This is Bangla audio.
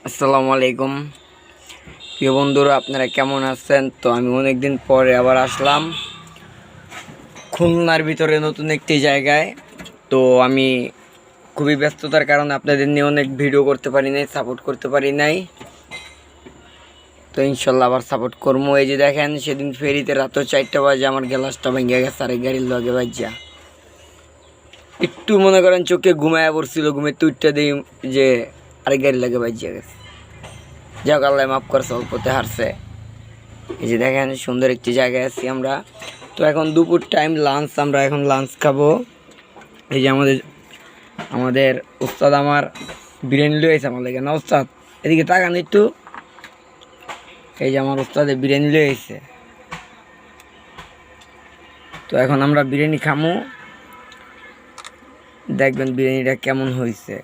আসসালামু আলাইকুম প্রিয় বন্ধুরা, আপনারা কেমন আছেন? তো আমি অনেক দিন পরে আবার আসলাম খুলনার ভিতরে নতুন একটি জায়গায়। তো আমি খুবই ব্যস্ততার কারণে আপনাদের নিয়ে অনেক ভিডিও করতে পারি নাই, সাপোর্ট করতে পারি নাই। তো ইনশাল্লাহ আবার সাপোর্ট করবো। এই যে দেখেন, সেদিন ফেরিতে রাত 4টা বাজে আমার গ্লাসটা ভেঙে গেছে আরেক গাড়ির লগে বাজ্যা। একটু মনে করেন চোখে ঘুমায়া পড়ছিল, ঘুমের তুইটা দিই যে আরেক গাড়ির লগে বাজ্যা গেছে। যাক, আল্লাহ মাফ করছে, অল্পতে হারছে। এই যে দেখেন, সুন্দর একটি জায়গায় আছি আমরা। তো এখন দুপুর টাইম, লাঞ্চ, আমরা এখন লাঞ্চ খাবো। এই যে আমাদের আমাদের উস্তাদ আমার বিরিয়ানি লিয়ে আমার লাগে না। উস্তাদ এদিকে তাকান একটু। এই যে আমার উস্তাদে বিরিয়ানি লিয়ে এসে। তো এখন আমরা বিরিয়ানি খামো, দেখবেন বিরিয়ানিটা কেমন হয়েছে।